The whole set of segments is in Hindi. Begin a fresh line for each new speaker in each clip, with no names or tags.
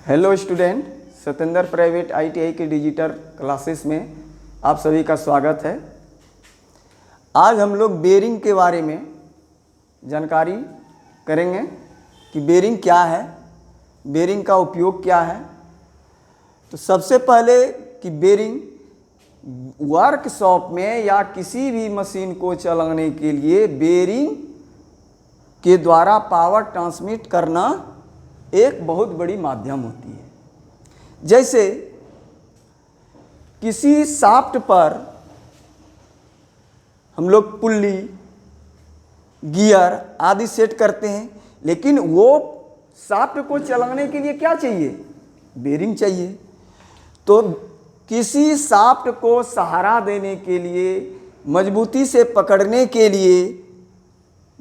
Hello student, Satyendra private ITI के डिजिटल क्लासेस में आप सभी का स्वागत है। आज हम लोग बेरिंग के बारे में जानकारी करेंगे कि बेरिंग क्या है, बेरिंग का उपयोग क्या है। तो सबसे पहले कि बेरिंग वर्कशॉप में या किसी भी मशीन को चलाने के लिए बेरिंग के द्वारा पावर ट्रांसमिट करना एक बहुत बड़ी माध्यम होती है। जैसे किसी शाफ्ट पर हम लोग पुल्ली, गियर आदि सेट करते हैं, लेकिन वो शाफ्ट को चलाने के लिए क्या चाहिए? बेरिंग चाहिए। तो किसी शाफ्ट को सहारा देने के लिए, मजबूती से पकड़ने के लिए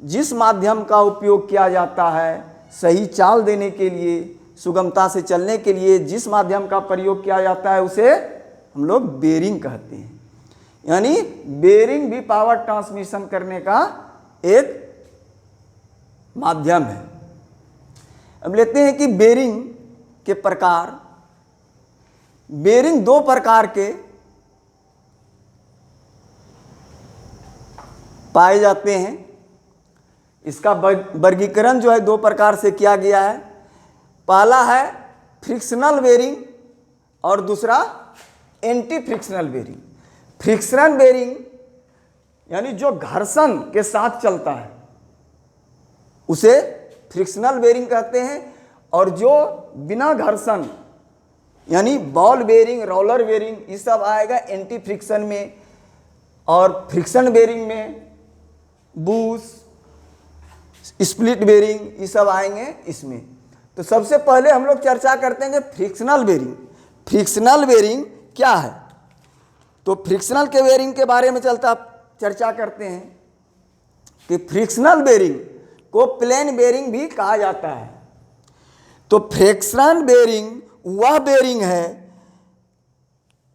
जिस माध्यम का उपयोग किया जाता है, सही चाल देने के लिए, सुगमता से चलने के लिए जिस माध्यम का प्रयोग किया जाता है उसे हम लोग बेरिंग कहते हैं। यानी बेरिंग भी पावर ट्रांसमिशन करने का एक माध्यम है। अब लेते हैं कि बेरिंग के प्रकार। बेरिंग दो प्रकार के पाए जाते हैं। इसका वर्गीकरण जो है दो प्रकार से किया गया है। पहला है फ्रिक्शनल बेरिंग और दूसरा anti frictional bearing. Frictional bearing यानी जो घर्षण के साथ चलता है उसे फ्रिक्शनल बेरिंग कहते हैं, और जो बिना घर्षण यानी बॉल बेरिंग, रोलर बेरिंग, ये सब आएगा एंटी फ्रिक्शन में। और फ्रिक्शन बेरिंग में बूश, स्प्लिट बेरिंग, ये सब आएंगे इसमें। तो सबसे पहले हम लोग चर्चा करते हैं कि फ्रिक्शनल बेरिंग। फ्रिक्शनल बेरिंग क्या है? तो फ्रिक्शनल के बेरिंग के बारे में चर्चा करते हैं कि फ्रिक्शनल बेरिंग को प्लेन बेरिंग भी कहा जाता है। तो फ्रिक्शनल बेरिंग वह बेरिंग है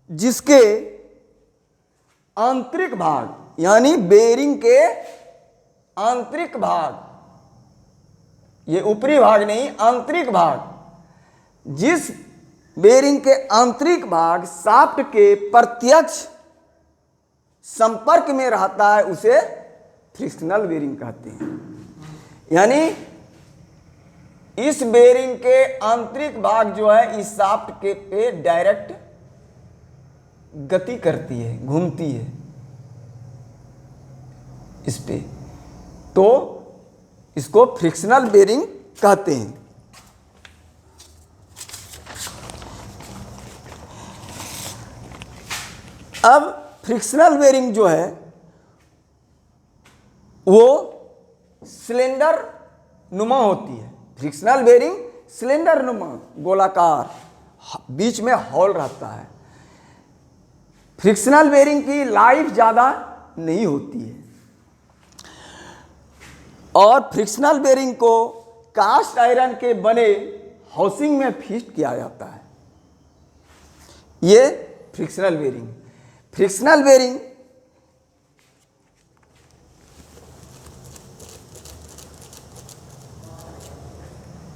जिसके आंतरिक भाग यानी बेरिंग के आंतरिक भाग, ये ऊपरी भाग नहीं, आंतरिक भाग, जिस बेरिंग के आंतरिक भाग शाफ्ट के प्रत्यक्ष संपर्क में रहता है उसे फ्रिक्शनल बेरिंग कहते हैं। यानी इस बेरिंग के आंतरिक भाग जो है इस शाफ्ट के पे डायरेक्ट गति करती है, घूमती है इस पे, तो इसको फ्रिक्शनल बेरिंग कहते हैं। अब फ्रिक्शनल बेरिंग जो है वो सिलेंडर नुमा होती है। फ्रिक्शनल बेरिंग सिलेंडर नुमा, गोलाकार, बीच में हॉल रहता है। फ्रिक्शनल बेरिंग की लाइफ ज़्यादा नहीं होती है और फ्रिक्शनल बेरिंग को कास्ट आयरन के बने हाउसिंग में फिट किया जाता है। ये फ्रिक्शनल बेरिंग। फ्रिक्शनल बेरिंग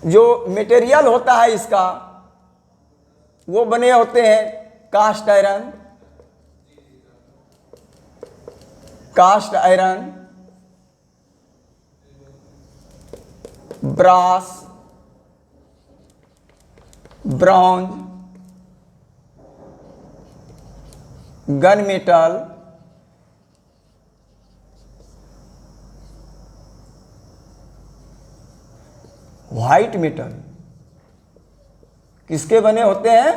जो मटेरियल होता है इसका, वो बने होते हैं cast iron, brass, bronze, gun metal, white metal. किसके बने होते हैं?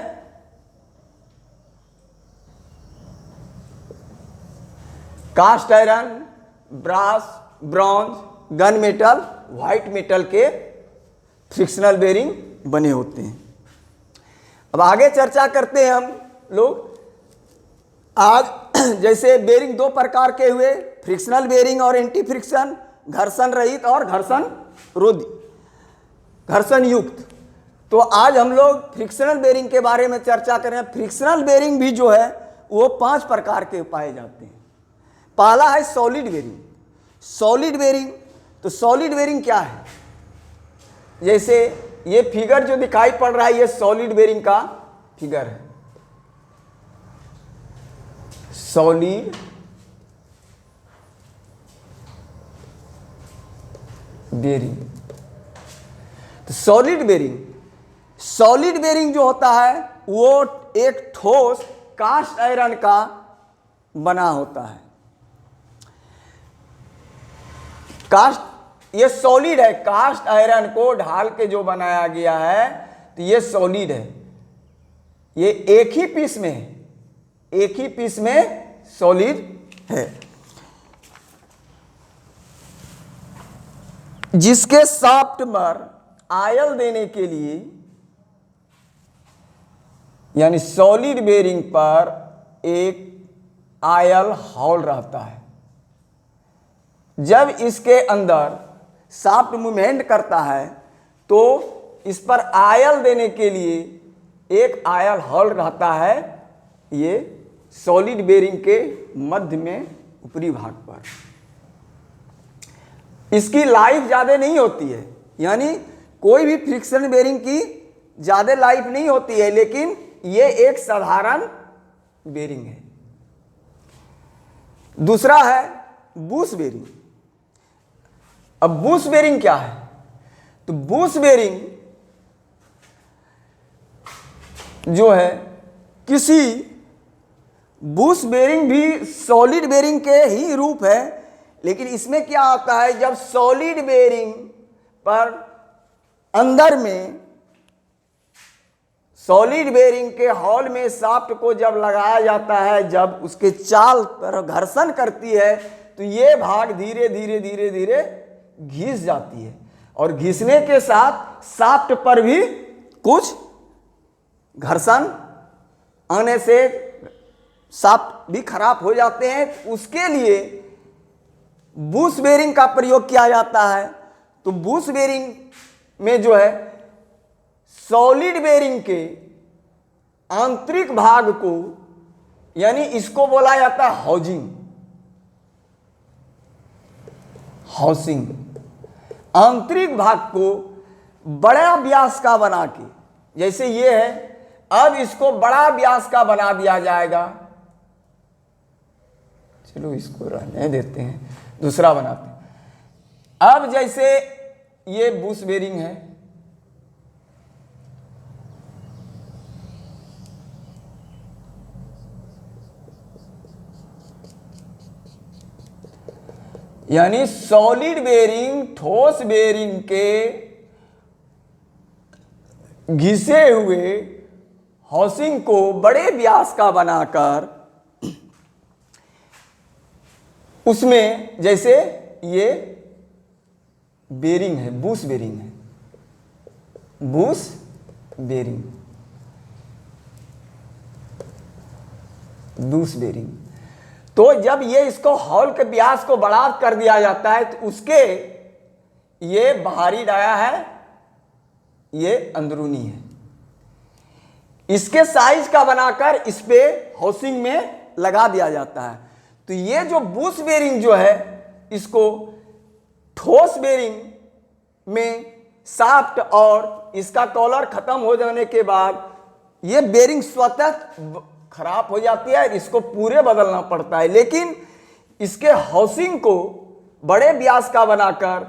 Cast iron, brass, bronze, gun metal, white metal के फ्रिक्शनल बेरिंग बने होते हैं। अब आगे चर्चा करते हैं हम लोग। आज जैसे बेरिंग दो प्रकार के हुए, फ्रिक्शनल बेरिंग और एंटी फ्रिक्शन, घर्षण रहित और घर्षण रोधी, घर्षण युक्त। तो आज हम लोग फ्रिक्शनल बेरिंग के बारे में चर्चा करें। फ्रिक्शनल बेरिंग भी जो है वो 5 प्रकार के पाए जाते हैं। पहला है सॉलिड बेरिंग। सॉलिड बेरिंग, तो सॉलिड बेरिंग क्या है? जैसे ये फिगर जो दिखाई पड़ रहा है ये सॉलिड बेरिंग का फिगर है। Solid bearing. तो सॉलिड बेरिंग जो होता है वो एक ठोस कास्ट आयरन का बना होता है। ये सॉलिड है, कास्ट आयरन को ढाल के जो बनाया गया है तो ये सॉलिड है। ये एक ही पीस में सॉलिड है, जिसके शाफ्ट पर आयल देने के लिए, यानी सॉलिड बेरिंग पर एक आयल हॉल रहता है। जब इसके अंदर शाफ्ट मूवमेंट करता है तो इस पर आयल देने के लिए एक आयल हॉल रहता है, ये सॉलिड बेरिंग के मध्य में ऊपरी भाग पर। इसकी लाइफ ज़्यादा नहीं होती है, यानी कोई भी फ्रिक्शन बेरिंग की ज़्यादा लाइफ नहीं होती है, लेकिन ये एक साधारण बेरिंग है। दूसरा है बुश बेरिंग। अब बुश बेरिंग क्या है? तो बुश बेरिंग जो है, बुश बेरिंग भी सॉलिड बेरिंग के ही रूप है, लेकिन इसमें क्या होता है, जब सॉलिड बेरिंग पर अंदर में सॉलिड बेरिंग के हॉल में शाफ्ट को जब लगाया जाता है, जब उसके चाल पर घर्षण करती है तो ये भाग धीरे धीरे धीरे धीरे घिस जाती है, और घिसने के साथ शाफ्ट पर भी कुछ घर्षण आने से शाफ्ट भी खराब हो जाते हैं। उसके लिए बुश बेरिंग का प्रयोग किया जाता है। तो बुश बेरिंग में जो है सॉलिड बेरिंग के आंतरिक भाग को, यानी इसको बोला जाता है हाउसिंग। आंतरिक भाग को बड़ा व्यास का बना के, जैसे ये है, अब इसको बड़ा व्यास का बना दिया जाएगा। चलो इसको रहने देते हैं, दूसरा बनाते हैं। अब जैसे ये बुश बेरिंग है, यानी सॉलिड बेरिंग ठोस बेरिंग के घिसे हुए हाउसिंग को बड़े व्यास का बनाकर उसमें, जैसे ये बेरिंग है, बुश बेरिंग है, बुश बेरिंग, बुश बेरिंग। तो जब ये इसको हॉल के व्यास को बड़ा कर दिया जाता है तो उसके ये बाहरी डाया है, ये अंदरूनी है। इसके साइज का बनाकर इस पे हाउसिंग में लगा दिया जाता है। तो ये जो बुश बेरिंग जो है, इसको ठोस बेरिंग में शाफ्ट और इसका कॉलर खत्म हो जाने के बाद ये बेरिंग स्वतः खराब हो जाती है, इसको पूरे बदलना पड़ता है। लेकिन इसके हाउसिंग को बड़े व्यास का बनाकर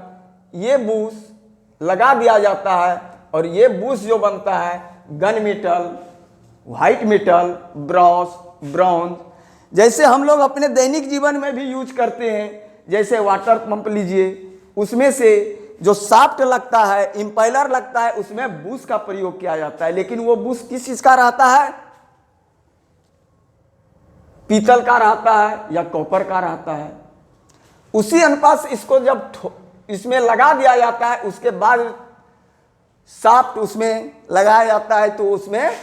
ये बुश लगा दिया जाता है, और ये बुश जो बनता है gun metal, white metal, bronze, जैसे हम लोग अपने दैनिक जीवन में भी यूज करते हैं। जैसे वाटर पंप लीजिए, उसमें से जो शाफ्ट लगता है, इंपेलर लगता है, उसमें बुश का प्रयोग किया जाता है। लेकिन वो बुश किस चीज का रहता है? पीतल का रहता है या कॉपर का रहता है। उसी अनुपात से इसको जब इसमें लगा दिया जाता है, उसके बाद शाफ्ट उसमें लगाया जाता है, तो उसमें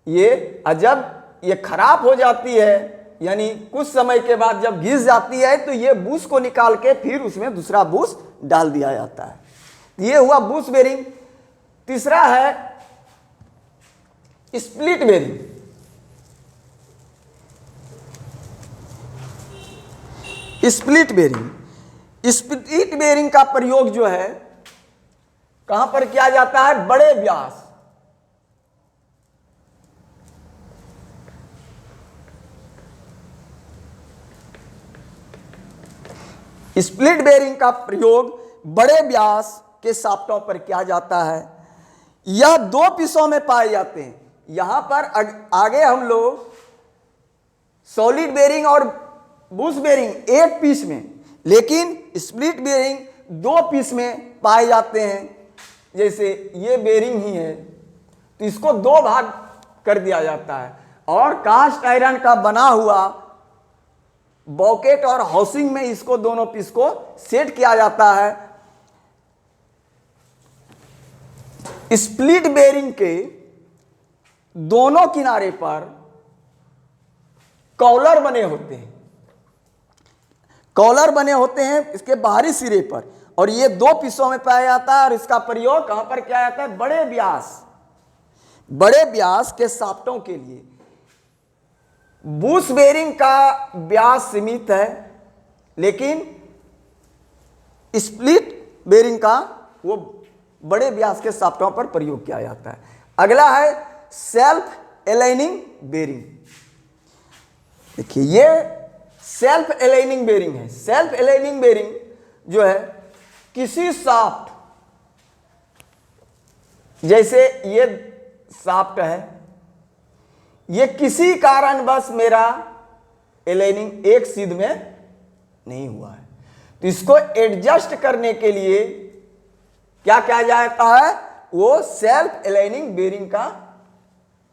ये जब ये खराब हो जाती है, यानी कुछ समय के बाद जब घिस जाती है, तो ये बुश को निकाल के फिर उसमें दूसरा बुश डाल दिया जाता है। ये हुआ बुश बेरिंग। तीसरा है स्प्लिट बेरिंग। स्प्लिट बेरिंग का प्रयोग जो है कहां पर किया जाता है? बड़े व्यास। स्प्लिट बेरिंग का प्रयोग बड़े व्यास के शाफ्टों पर किया जाता है। यह दो पीसों में पाए जाते हैं। यहां पर आगे हम लोग सॉलिड बेरिंग और बुश बेरिंग एक पीस में, लेकिन स्प्लिट बेरिंग दो पीस में पाए जाते हैं। जैसे ये बेरिंग ही है तो इसको दो भाग कर दिया जाता है, और कास्ट आयरन का बना हुआ बॉकेट और हाउसिंग में इसको दोनों पीस को सेट किया जाता है। स्प्लिट बेरिंग के दोनों किनारे पर कॉलर बने होते हैं, कॉलर बने होते हैं इसके बाहरी सिरे पर, और ये दो पीसों में पाया जाता है। और इसका प्रयोग कहां पर किया जाता है? बड़े व्यास के शाफ्टों के लिए। बुश बेरिंग का व्यास सीमित है, लेकिन स्प्लिट बेरिंग का वो बड़े व्यास के शाफ्टों पर प्रयोग किया जाता है। अगला है सेल्फ एलाइनिंग बेरिंग। देखिए ये सेल्फ एलाइनिंग बेरिंग है। सेल्फ एलाइनिंग बेरिंग जो है किसी शाफ्ट, जैसे ये शाफ्ट है, ये किसी कारणवश मेरा एलाइनिंग एक सीध में नहीं हुआ है, तो इसको एडजस्ट करने के लिए क्या किया जाता है? वो सेल्फ एलाइनिंग बेरिंग का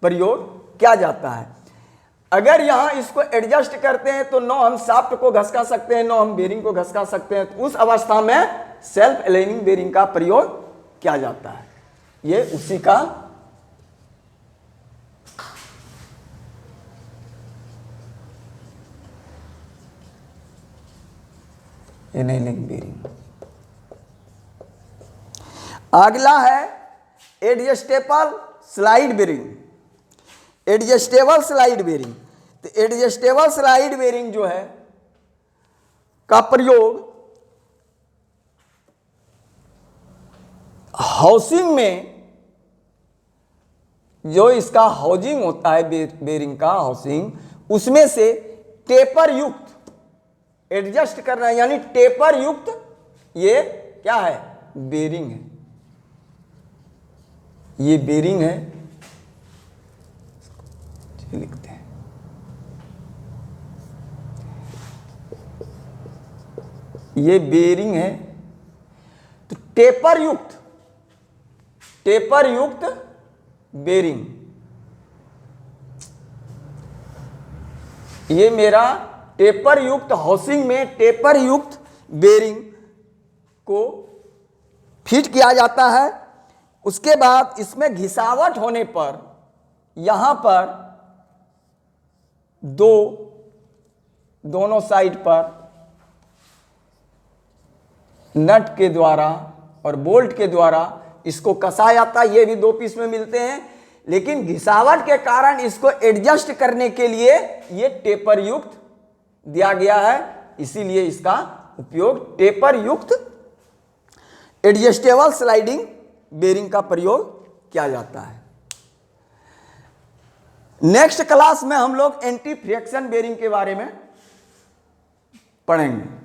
प्रयोग किया जाता है। अगर यहां इसको एडजस्ट करते हैं तो नो हम शाफ्ट को घसका सकते हैं, नो हम बेरिंग को घसका सकते हैं, तो उस अवस्था में सेल्फ एलाइनिंग बेरिंग का प्रयोग किया जाता है। ये उसी का एलाइनिंग बेरिंग। अगला है adjustable slide bearing. Adjustable slide bearing, तो एडजस्टेबल स्लाइड बेरिंग जो है का प्रयोग हाउसिंग में, जो इसका हाउसिंग होता है बेरिंग का हाउसिंग, उसमें से टेपर युक्त एडजस्ट करना है, यानी टेपर युक्त ये क्या है? बेरिंग है। ये बेरिंग है, लिखते हैं ये बेरिंग है। तो टेपर युक्त बेरिंग, ये मेरा टेपर युक्त हाउसिंग में टेपर युक्त बेरिंग को फिट किया जाता है। उसके बाद इसमें घिसावट होने पर यहां पर दोनों साइड पर नट के द्वारा और बोल्ट के द्वारा इसको कसा जाता है। ये भी दो पीस में मिलते हैं, लेकिन घिसावट के कारण इसको एडजस्ट करने के लिए ये टेपर युक्त दिया गया है, इसीलिए इसका उपयोग टेपर युक्त एडजस्टेबल स्लाइडिंग बेरिंग का प्रयोग किया जाता है। नेक्स्ट क्लास में हम लोग एंटी फ्रिक्शन बेरिंग के बारे में पढ़ेंगे।